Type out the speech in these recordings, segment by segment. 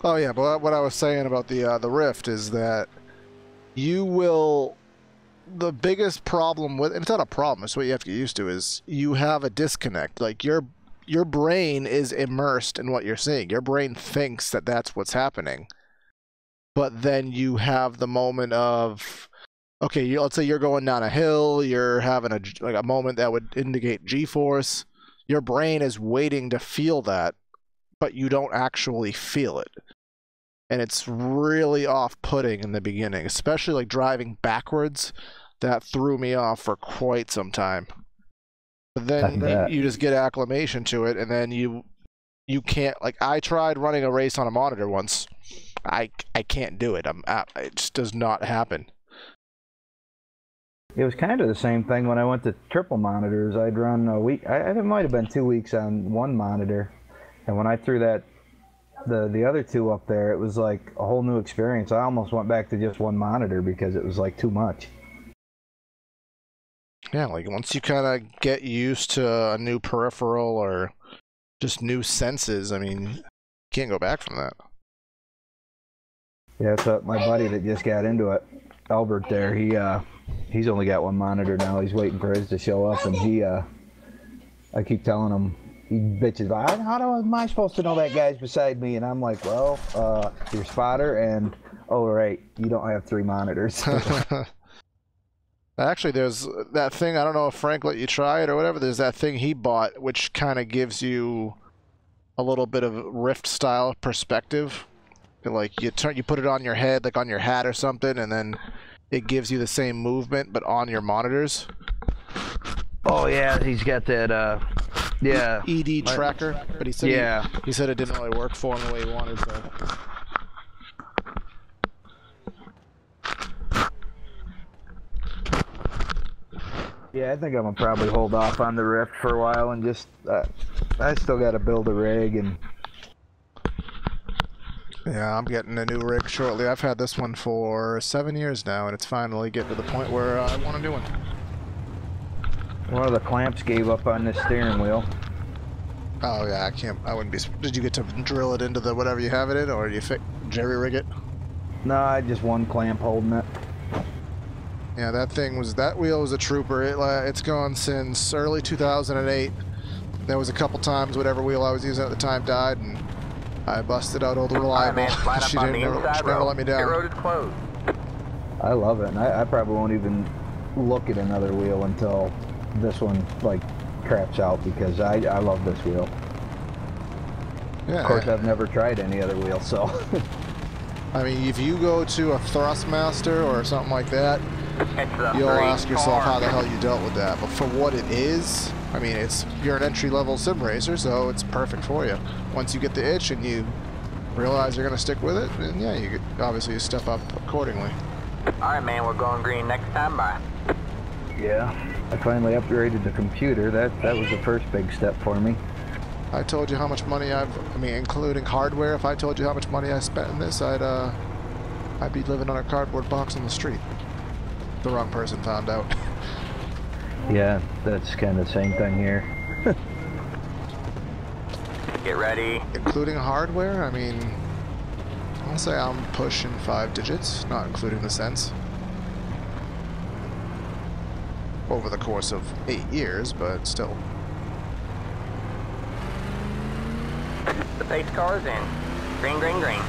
Oh yeah, but what I was saying about the Rift is that you will. The biggest problem with, and it's not a problem, it's what you have to get used to, is you have a disconnect. Like your brain is immersed in what you're seeing. Your brain thinks that that's what's happening, but then you have the moment of, okay, let's say you're going down a hill, you're having a moment that would indicate G-force. Your brain is waiting to feel that, but you don't actually feel it. And it's really off-putting in the beginning, especially like driving backwards. That threw me off for quite some time. But then you just get acclimation to it, and then you can't, like, I tried running a race on a monitor once. I can't do it. It just does not happen. It was kind of the same thing when I went to triple monitors. I'd run a week. It might have been 2 weeks on one monitor, and when I threw that. The other two up there, it was like a whole new experience. I almost went back to just one monitor because it was like too much. Yeah, like once you kind of get used to a new peripheral or just new senses, I mean, you can't go back from that. Yeah, so my buddy that just got into it, Albert there, he's only got one monitor now. He's waiting for his to show up, and I keep telling him, he bitches about, how am I supposed to know that guy's beside me? And I'm like, well, your spotter, and oh right, you don't have 3 monitors. Actually, there's that thing, I don't know if Frank let you try it or whatever, there's that thing he bought which kind of gives you a little bit of Rift style perspective. Like you put it on your head, like on your hat or something, and then it gives you the same movement but on your monitors. Oh yeah, he's got that yeah. ED tracker, but he said he said it didn't really work for him the way he wanted, so. Yeah, I think I'm gonna probably hold off on the Rift for a while and just I still gotta build a rig and. Yeah, I'm getting a new rig shortly. I've had this one for 7 years now, and it's finally getting to the point where I want a new one. One of the clamps gave up on this steering wheel. Oh yeah, I wouldn't be. Did you get to drill it into the whatever you have it in, or do you jerry rig it? No, I just one clamp holding it. Yeah, that wheel was a trooper. It's gone since early 2008. There was a couple times whatever wheel I was using at the time died, and I busted out old reliable. She never let me down. The road is closed. I love it, and I probably won't even look at another wheel until this one like craps out because I love this wheel. Yeah. Of course, I've never tried any other wheel, so. I mean, if you go to a Thrustmaster or something like that, you'll ask yourself how the hell you dealt with that. But for what it is, I mean, you're an entry-level sim racer, so it's perfect for you. Once you get the itch and you realize you're going to stick with it, then yeah, you obviously you step up accordingly. All right, man, we're going green next time. Bye. Yeah, I finally upgraded the computer. That was the first big step for me. I told you how much money I mean, including hardware. If I told you how much money I spent in this, I'd be living on a cardboard box on the street. The wrong person found out. Yeah, that's kind of the same thing here. Get ready. Including hardware, I mean, I'll say I'm pushing 5 digits, not including the cents. Over the course of 8 years, but still. The pace car's in. Green, green, green.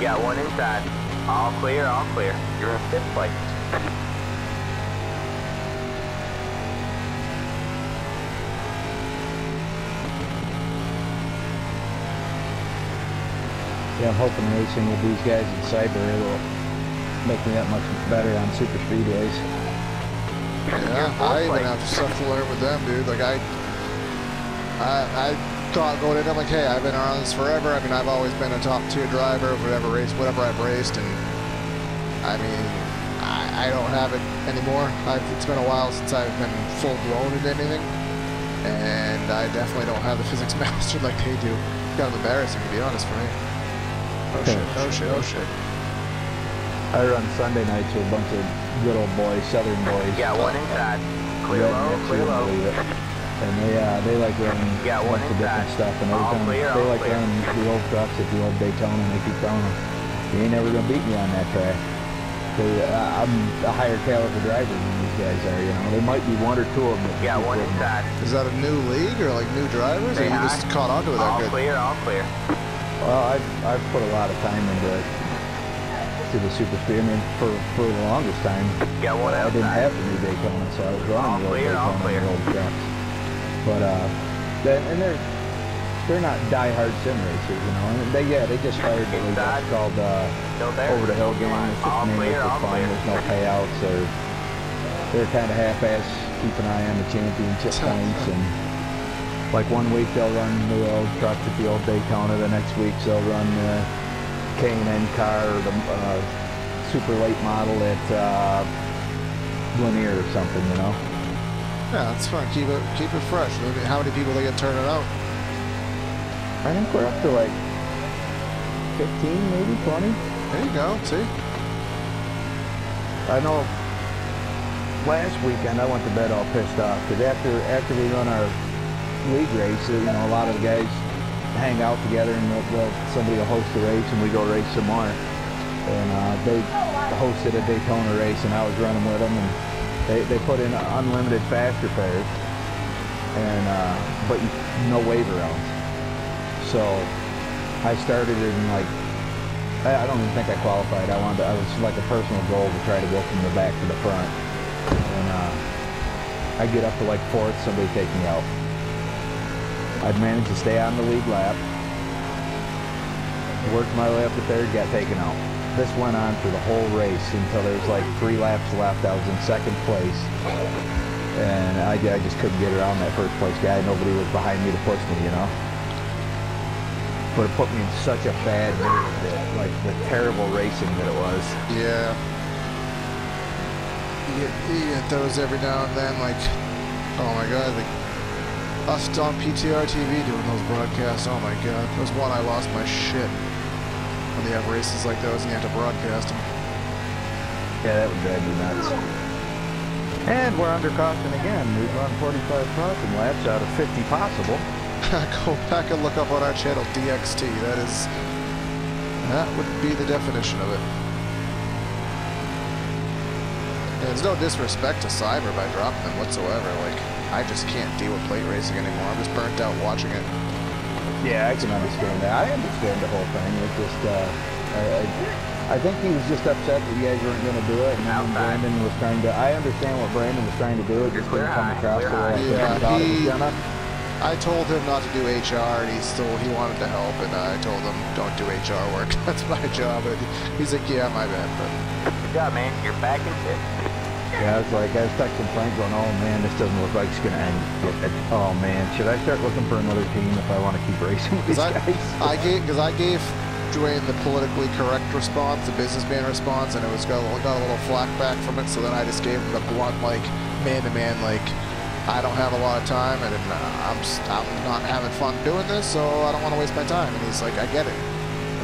Got one inside. All clear, all clear. You're in 5th place. Yeah, I'm hoping racing with these guys in Cyber will make me that much better on super speedways. Yeah, I even have stuff to learn with them, dude. Like I thought going in, I'm like, hey, I've been around this forever. I mean, I've always been a top tier driver, whatever I've raced, and I mean, I don't have it anymore. It's been a while since I've been full blown into anything, and I definitely don't have the physics mastered like they do. Kind of embarrassing, to be honest, for me. Oh shit! Oh shit! Oh shit! I run Sunday nights with a bunch of good old boys, Southern boys. Got one inside. Clear low, clear low. And they like running a bunch of different stuff, and every time they like running the old trucks at the old Daytona, and they keep telling them, "You ain't never gonna beat me on that track." I'm a higher caliber driver than these guys are. You know, there might be one or two of them. Got one inside. Is that a new league or like new drivers, or you just caught onto it that good? All clear, all clear. Well, I've put a lot of time into it. To the super speed. I mean, for the longest time, Got one I didn't have the new Daytona, so I was running the old Daytona and the old trucks. But and they're not die-hard sim racers, you know. And they just hired the league. It's called Over the Hill Game. It's just named for fun. There's no payouts. They're kind of half-ass. Keep an eye on the championship points, and like one week they'll run the old trucks at the old Daytona. The next week they'll run the K&N car or the super late model at Lanier or something, you know. Yeah, that's fun. Keep it fresh. I mean, how many people they get turning out? I think we're up to like 15, maybe 20. There you go. See? I know last weekend I went to bed all pissed off because after we run our league race, you know, a lot of the guys hang out together and somebody will host the race and we go race some more. And they hosted a Daytona race and I was running with them, and they put in unlimited fast repairs and but no waiver rounds. So I started in like, I don't even think I qualified. I was like a personal goal to try to go from the back to the front. And I get up to like fourth, somebody take me out. I'd managed to stay on the lead lap, worked my way up to third, got taken out. This went on for the whole race until there was like 3 laps left. I was in second place, and I just couldn't get around that first place guy. Nobody was behind me to push me, you know. But it put me in such a bad mood, that, like the terrible racing that it was. Yeah. You get those every now and then, like, oh my god, like, us on PTR TV doing those broadcasts, oh my god. There was one I lost my shit when they have races like those and you have to broadcast them. Yeah, that would drive me nuts. And we're under caution again. We've run 45 crossing laps out of 50 possible. Go back and look up on our channel, DXT. That would be the definition of it. And there's no disrespect to Cyber by dropping them whatsoever. Like, I just can't deal with plate racing anymore. I'm just burnt out watching it. Yeah, I can understand that. I understand the whole thing. It's just, I think he was just upset that you guys weren't going to do it, and then Brandon was trying to. I understand what Brandon was trying to do. It just didn't come across the way I thought it was gonna. I told him not to do HR, and he wanted to help, and I told him don't do HR work. That's my job. And he's like, yeah, my bad. But good job, man. You're back in fit. Yeah, I was texting Frank going, oh man, this doesn't look like it's gonna end. Oh man, should I start looking for another team if I want to keep racing with these guys? I gave Dwayne the politically correct response, the businessman response, and it was got a little flack back from it. So then I just gave him the blunt, like man-to-man, like I don't have a lot of time, and I'm not having fun doing this, so I don't want to waste my time. And he's like, I get it.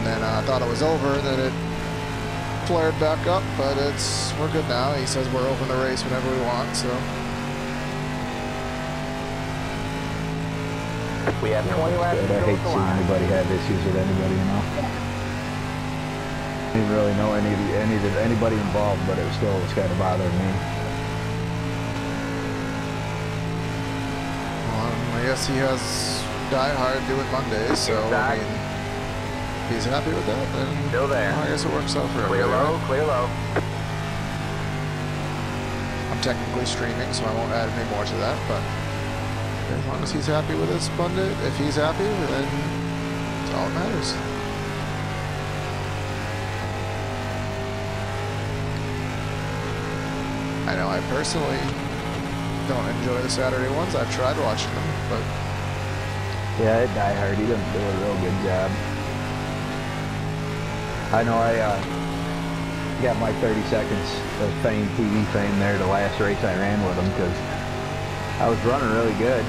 And then I thought it was over, and then it flared back up, but we're good now. He says we're open to race whenever we want, so. We have 20 laps. I hate seeing anybody have issues with anybody, you know. I didn't really know anybody involved, but it still was kind of bothering me. Well, I guess he has Die Hard doing Mondays, so I mean, if he's happy with that, then still there. Well, I guess it works out for everybody. Clear low, right? clear low. I'm technically streaming, so I won't add any more to that, but as long as he's happy with this Monday, if he's happy, then it's all that matters. I know I personally don't enjoy the Saturday ones. I've tried watching them, but yeah, Die Hard, he doesn't do a real good job. I know got my 30 seconds of fame, TV fame there, the last race I ran with him, because I was running really good,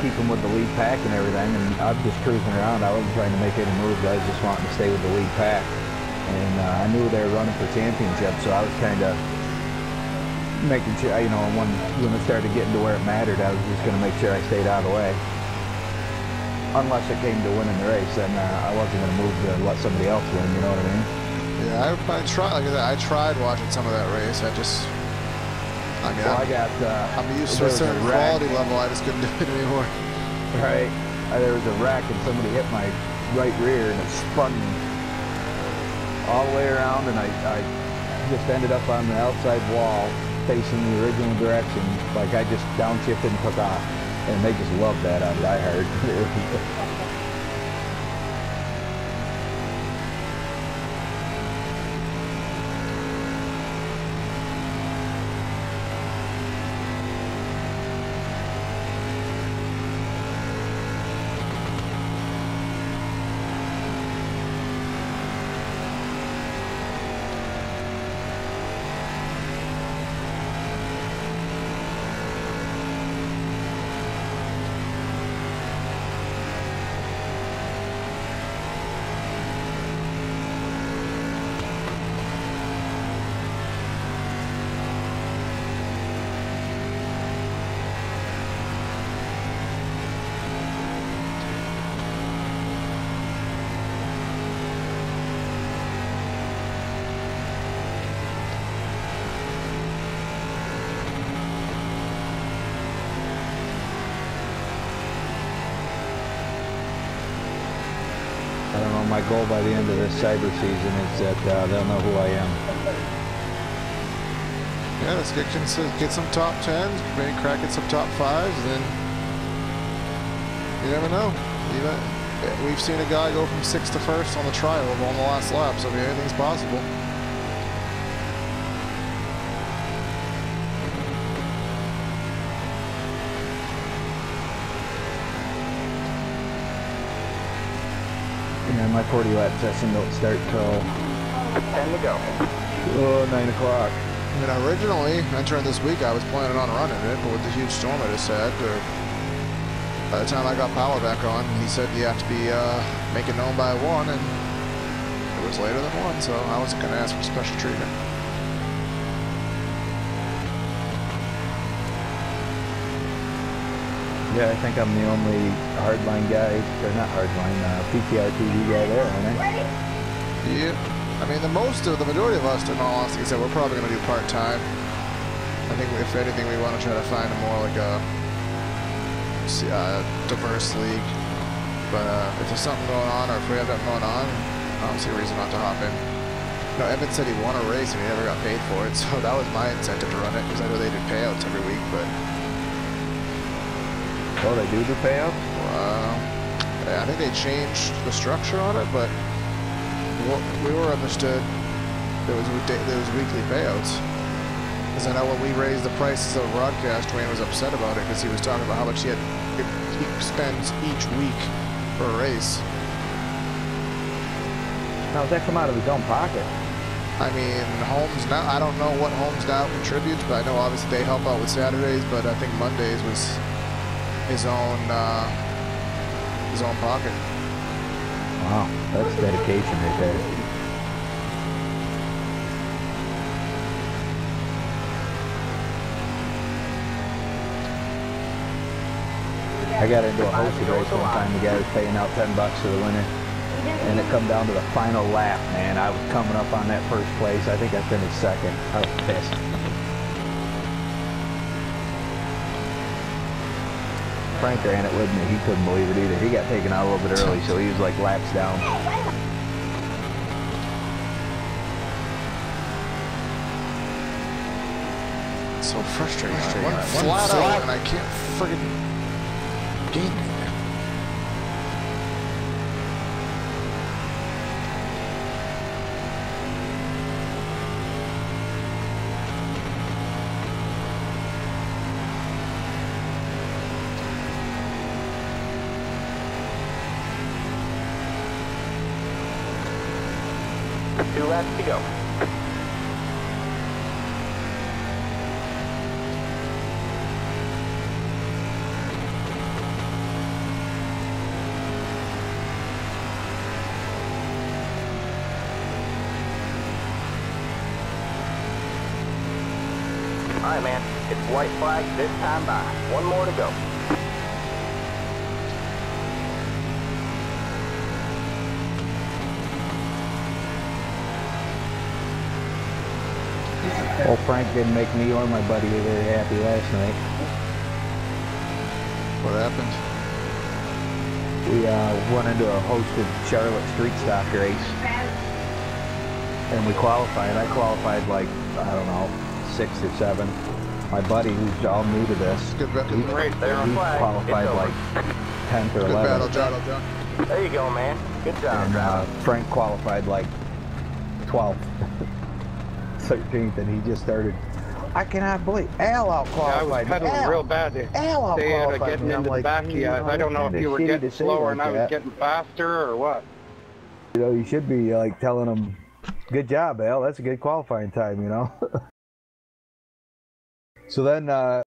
keeping with the lead pack and everything, and I was just cruising around. I wasn't trying to make any moves. I was just wanting to stay with the lead pack. And I knew they were running for championship, so I was kind of making sure, you know, when it started getting to where it mattered, I was just going to make sure I stayed out of the way. Unless it came to winning the race, then I wasn't going to move to let somebody else win, you know what I mean? Yeah, I tried. Like I tried watching some of that race. I mean, well, I'm used to a certain quality level. I just couldn't do it anymore. Right. There was a wreck and somebody hit my right rear and it spun me all the way around, and I just ended up on the outside wall facing the original direction. Like I just downshifted and took off. And they just loved that on Die Hard. I don't know, my goal by the end of this cyber season is that they'll know who I am. Yeah, let's get some top 10s, maybe crack at some top 5s, and then you never know. We've seen a guy go from 6th to 1st on the trial on the last lap, so I mean, anything's possible. And my 40 lap session don't start till 10 to go. 9 o'clock. I mean, originally, entering this week, I was planning on running it, but with the huge storm I just had, by the time I got power back on, he said you have to be making known by 1, and it was later than 1, so I wasn't going to ask for special treatment. Yeah, I think I'm the only hardline guy, or not hardline, PTR TV guy there, aren't I? Yeah. I mean, the majority of us, in all honesty, said we're probably going to do part-time. I think, if anything, we want to try to find a more like a diverse league. But if there's something going on, or if we have something going on, I don't see a reason not to hop in. You know, Evan said he won a race and he never got paid for it, so that was my incentive to run it, because I know they do payouts every week, but... Oh, they do payouts? Yeah, I think they changed the structure on it, but we were understood there was weekly payouts. Because I know when we raised the prices of broadcast, Wayne was upset about it because he was talking about how much he spends each week for a race. Now, does that come out of his own pocket? I mean, Holmes now, I don't know what Holmes now contributes, but I know obviously they help out with Saturdays, but I think Mondays was his own pocket. Wow, that's dedication right there. I got into a hosted race one time. The guy was paying out $10 for the winner, and it come down to the final lap. Man, I was coming up on that first place. I think I finished second. I was pissed. Frank ran it with me. He couldn't believe it either. He got taken out a little bit early, so he was like laps down. It's so frustrating. I went flat out and I can't friggin' gain anything. Two laps to go. Alright, man. It's white flag this time by. One more to go. Well, Frank didn't make me or my buddy very happy last night. What happened? We went into a hosted Charlotte street stock race, and we qualified. I qualified like, I don't know, 6th or 7th. My buddy, who's all new to this, Good, he Right there on flag. qualified It's like 10th or good battle, 11th. John. There you go, man. Good job. And Frank qualified like 12th, 13th, and he just started. I cannot believe Al out Yeah, I was qualified. pedaling real bad there. Al out They qualified. getting me. I'm into the like, back of you. I don't know if you were getting slower and I was getting faster or what. You know, you should be like telling him, "Good job, Al. That's a good qualifying time." You know. So then